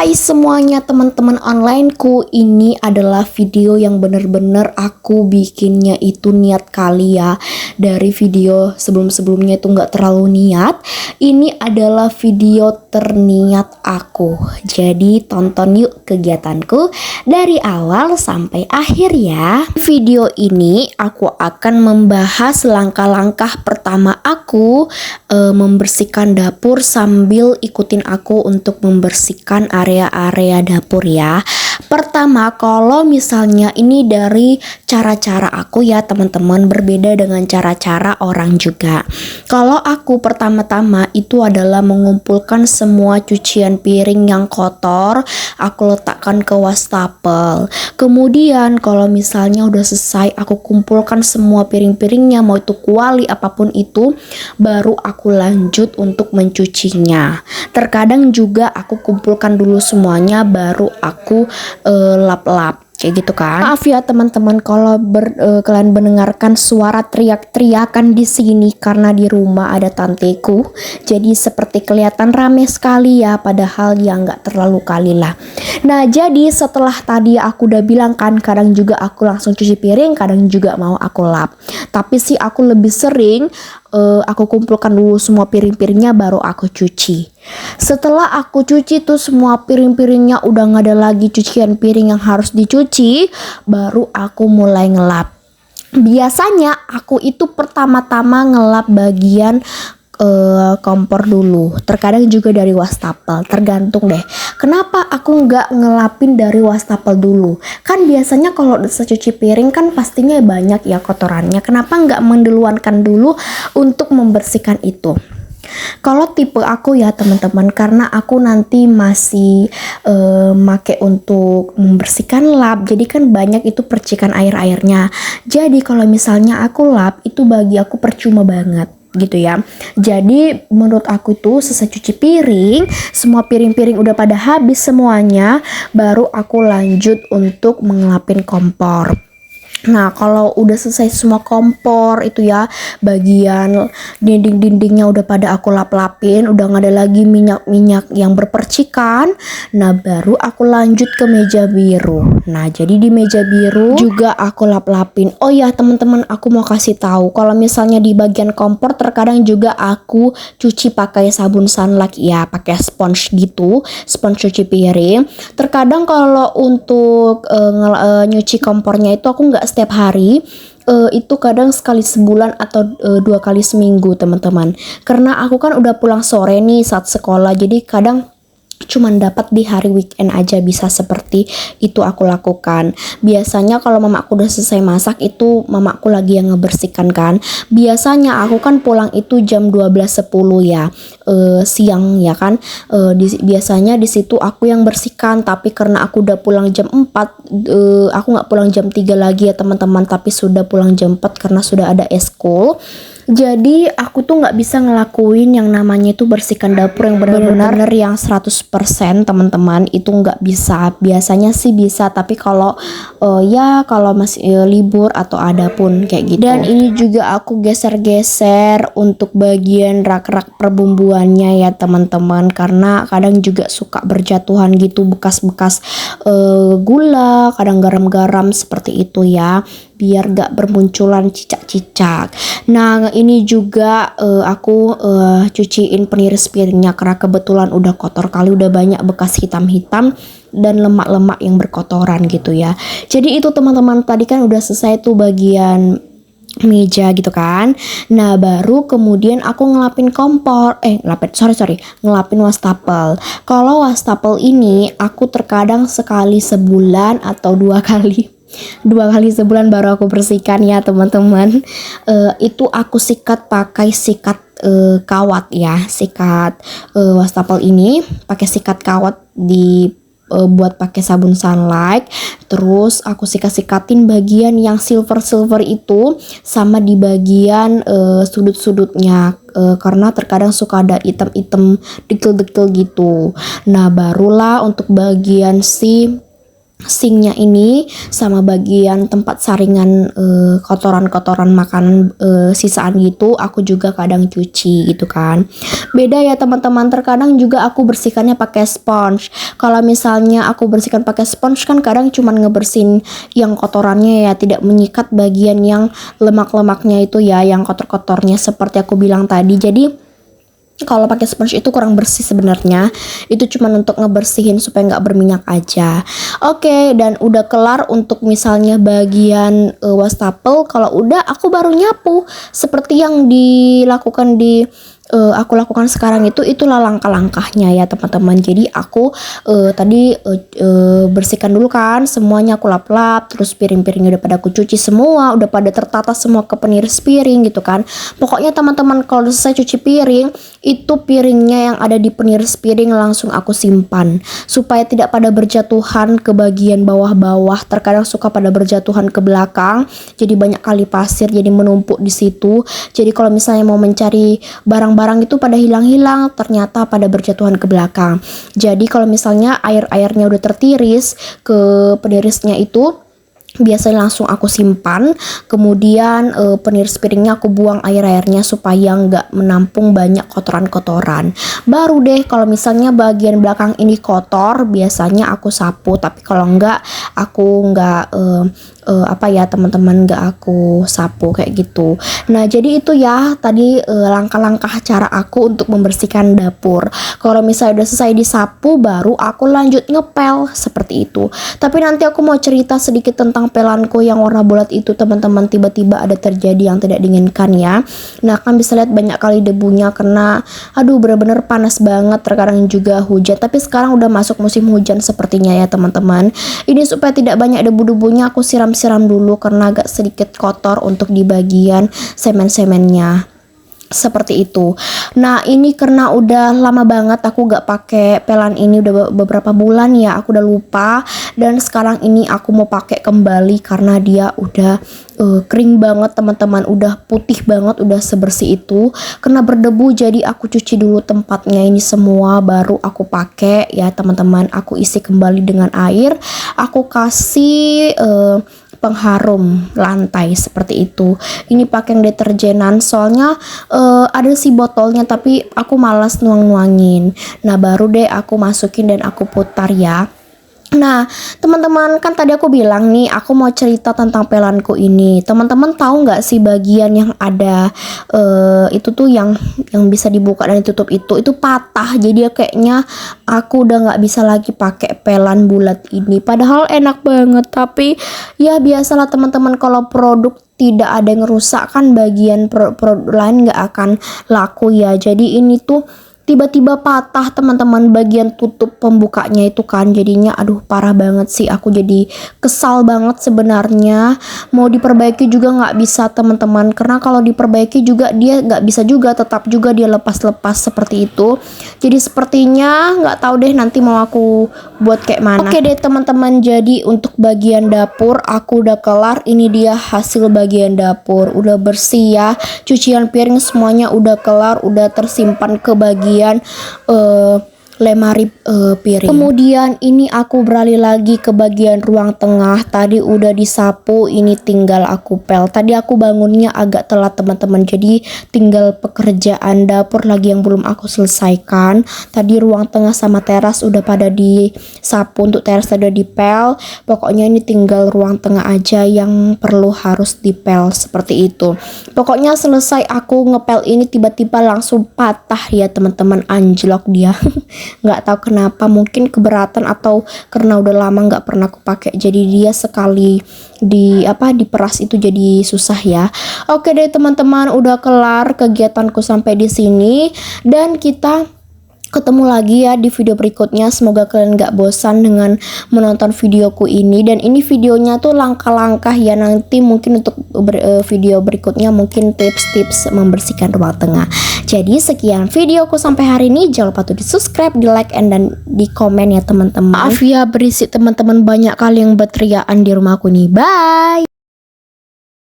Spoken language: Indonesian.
Hai semuanya teman-teman onlineku, ini adalah video yang bener-bener aku bikinnya itu niat kali ya. Dari video sebelum-sebelumnya itu nggak terlalu niat. Ini adalah video terniat aku. Jadi tonton yuk kegiatanku dari awal sampai akhir ya. Video ini aku akan membahas langkah-langkah pertama aku membersihkan dapur sambil ikutin aku untuk membersihkan area-area dapur ya. Pertama, kalau misalnya ini dari cara-cara aku ya teman-teman, berbeda dengan cara-cara orang juga. Kalau aku pertama-tama itu adalah mengumpulkan semua cucian piring yang kotor, aku letakkan ke wastafel. Kemudian kalau misalnya udah selesai, aku kumpulkan semua piring-piringnya, mau itu kuali apapun itu, baru aku lanjut untuk mencucinya. Terkadang juga aku kumpulkan dulu semuanya, baru aku lap-lap kayak gitu kan. Maaf ya teman-teman kalau kalian mendengarkan suara teriak-teriakan di sini karena di rumah ada tanteku. Jadi seperti kelihatan rame sekali ya, padahal ya nggak terlalu kali lah. Nah, jadi setelah tadi aku udah bilang kan, kadang juga aku langsung cuci piring, kadang juga mau aku lap. Tapi sih aku lebih sering aku kumpulkan dulu semua piring-piringnya baru aku cuci. Setelah aku cuci tuh semua piring-piringnya udah nggak ada lagi cucian piring yang harus dicuci, baru aku mulai ngelap. Biasanya aku itu pertama-tama ngelap bagian kompor dulu, terkadang juga dari wastafel, tergantung deh. Kenapa aku nggak ngelapin dari wastafel dulu? Kan biasanya kalau secuci piring kan pastinya banyak ya kotorannya. Kenapa nggak menduluankan dulu untuk membersihkan itu? Kalau tipe aku ya teman-teman, karena aku nanti masih make untuk membersihkan lap, jadi kan banyak itu percikan air-airnya. Jadi kalau misalnya aku lap, itu bagi aku percuma banget gitu ya. Jadi menurut aku itu selesai cuci piring, semua piring-piring udah pada habis semuanya, baru aku lanjut untuk mengelapin kompor. Nah, kalau udah selesai semua kompor itu ya, bagian dinding-dindingnya udah pada aku lap-lapin, udah gak ada lagi minyak-minyak yang berpercikan. Nah, baru aku lanjut ke meja biru. Nah, jadi di meja biru juga aku lap-lapin. Oh ya teman-teman, aku mau kasih tahu kalau misalnya di bagian kompor terkadang juga aku cuci pakai sabun sunlight ya, pakai sponge gitu, sponge cuci piring. Terkadang kalau untuk nyuci kompornya itu aku nggak setiap hari, itu kadang sekali sebulan atau 2 kali seminggu teman-teman, karena aku kan udah pulang sore nih saat sekolah, jadi kadang cuman dapat di hari weekend aja bisa seperti itu aku lakukan. Biasanya kalau mamaku udah selesai masak itu mamaku lagi yang ngebersihkan kan. Biasanya aku kan pulang itu jam 12.10 ya, siang ya kan. Biasanya di situ aku yang bersihkan, tapi karena aku udah pulang jam 4, aku nggak pulang jam 3 lagi ya teman-teman, tapi sudah pulang jam 4 karena sudah ada eskul. Jadi aku tuh nggak bisa ngelakuin yang namanya itu bersihkan dapur yang benar-benar yang 100% teman-teman, itu nggak bisa. Biasanya sih bisa, tapi kalau ya kalau masih libur atau ada pun kayak gitu. Dan ini juga aku geser-geser untuk bagian rak-rak perbumbuannya ya teman-teman, karena kadang juga suka berjatuhan gitu bekas-bekas gula, kadang garam-garam seperti itu ya, biar gak bermunculan cicak-cicak. Nah, ini juga aku cuciin peniris piringnya karena kebetulan udah kotor kali, udah banyak bekas hitam-hitam dan lemak-lemak yang berkotoran gitu ya. Jadi itu teman-teman, tadi kan udah selesai tuh bagian meja gitu kan. Nah, baru kemudian aku ngelapin kompor, ngelapin wastafel. Kalau wastafel ini aku terkadang sekali sebulan atau 2 kali sebulan baru aku bersihkan ya teman-teman. Itu aku sikat pakai sikat kawat ya, sikat wastafel ini pakai sikat kawat buat pakai sabun sunlight. Terus aku sikat-sikatin bagian yang silver itu sama di bagian sudut-sudutnya, karena terkadang suka ada item-item dekil-dekil gitu. Nah, barulah untuk bagian si sinknya ini sama bagian tempat saringan kotoran-kotoran makanan sisaan gitu aku juga kadang cuci gitu kan. Beda ya teman-teman, terkadang juga aku bersihkannya pakai sponge. Kalau misalnya aku bersihkan pakai sponge kan kadang cuman ngebersihin yang kotorannya ya, tidak menyikat bagian yang lemak-lemaknya itu ya, yang kotor-kotornya seperti aku bilang tadi. Jadi kalau pakai sponge itu kurang bersih sebenarnya, itu cuman untuk ngebersihin supaya nggak berminyak aja. Oke, dan udah kelar untuk misalnya bagian wastafel. Kalau udah aku baru nyapu seperti yang dilakukan aku lakukan sekarang. Itulah langkah-langkahnya ya teman-teman. Jadi aku tadi bersihkan dulu kan semuanya, aku lap-lap, terus piring-piringnya udah pada aku cuci semua, udah pada tertata semua ke peniris piring gitu kan. Pokoknya teman-teman kalau udah selesai cuci piring, itu piringnya yang ada di peniris piring langsung aku simpan supaya tidak pada berjatuhan ke bagian bawah-bawah. Terkadang suka pada berjatuhan ke belakang, jadi banyak kali pasir jadi menumpuk di situ. Jadi kalau misalnya mau mencari barang-barang itu pada hilang-hilang, ternyata pada berjatuhan ke belakang. Jadi kalau misalnya air-airnya udah tertiris ke penirisnya itu, biasanya langsung aku simpan, kemudian peniris piringnya aku buang air-airnya supaya nggak menampung banyak kotoran-kotoran. Baru deh kalau misalnya bagian belakang ini kotor, biasanya aku sapu, tapi kalau nggak aku nggak teman-teman, nggak aku sapu kayak gitu. Nah jadi itu ya tadi langkah-langkah cara aku untuk membersihkan dapur. Kalau misalnya udah selesai disapu, baru aku lanjut ngepel seperti itu. Tapi nanti aku mau cerita sedikit tentang pelanku yang warna bulat itu teman-teman. Tiba-tiba ada terjadi yang tidak diinginkan ya. Nah kan bisa lihat banyak kali debunya karena bener-bener panas banget, terkadang juga hujan. Tapi sekarang udah masuk musim hujan sepertinya ya teman-teman. Ini supaya tidak banyak debu-debunya aku siram dulu karena agak sedikit kotor untuk di bagian semen-semennya. Seperti itu. Nah ini karena udah lama banget aku gak pakai pelan ini, udah beberapa bulan ya aku udah lupa, dan sekarang ini aku mau pakai kembali karena dia udah kering banget teman-teman, udah putih banget, udah sebersih itu karena berdebu. Jadi aku cuci dulu tempatnya ini semua baru aku pakai ya teman-teman. Aku isi kembali dengan air, aku kasih pengharum lantai seperti itu. Ini pakai yang deterjenan soalnya ada si botolnya, tapi aku malas nuang-nuangin. Nah baru deh aku masukin dan aku putar ya. Nah teman-teman, kan tadi aku bilang nih aku mau cerita tentang pelanku ini. Teman-teman tahu nggak sih bagian yang ada itu tuh yang bisa dibuka dan ditutup itu patah. Jadi ya kayaknya aku udah nggak bisa lagi pakai pelan bulat ini. Padahal enak banget, tapi ya biasalah teman-teman, kalau produk tidak ada yang rusak kan bagian produk lain nggak akan laku ya. Jadi ini tuh tiba-tiba patah teman-teman, bagian tutup pembukanya itu kan. Jadinya parah banget sih, aku jadi kesal banget sebenarnya. Mau diperbaiki juga nggak bisa teman-teman, karena kalau diperbaiki juga dia nggak bisa juga, tetap juga dia lepas-lepas seperti itu. Jadi sepertinya nggak tahu deh nanti mau aku buat kayak mana. Oke deh teman-teman, jadi untuk bagian dapur aku udah kelar. Ini dia hasil bagian dapur, udah bersih ya, cucian piring semuanya udah kelar, udah tersimpan ke bagian lemari piring. Kemudian ini aku beralih lagi ke bagian ruang tengah. Tadi udah disapu, ini tinggal aku pel. Tadi aku bangunnya agak telat teman-teman, jadi tinggal pekerjaan dapur lagi yang belum aku selesaikan. Tadi ruang tengah sama teras udah pada disapu, untuk teras udah dipel. Pokoknya ini tinggal ruang tengah aja yang perlu harus dipel seperti itu. Pokoknya selesai aku ngepel ini tiba-tiba langsung patah ya teman-teman, anjlok dia. Nggak tahu kenapa, mungkin keberatan atau karena udah lama nggak pernah aku pakai, jadi dia sekali diperas itu jadi susah ya. Oke deh teman-teman, udah kelar kegiatanku sampai di sini, dan kita ketemu lagi ya di video berikutnya. Semoga kalian gak bosan dengan menonton videoku ini. Dan ini videonya tuh langkah-langkah ya, nanti mungkin untuk video berikutnya mungkin tips-tips membersihkan ruang tengah. Jadi sekian videoku sampai hari ini. Jangan lupa tuh di subscribe, di like, dan di komen ya teman-teman. Maaf ya berisik teman-teman, banyak kali yang berteriakan di rumahku nih. Bye.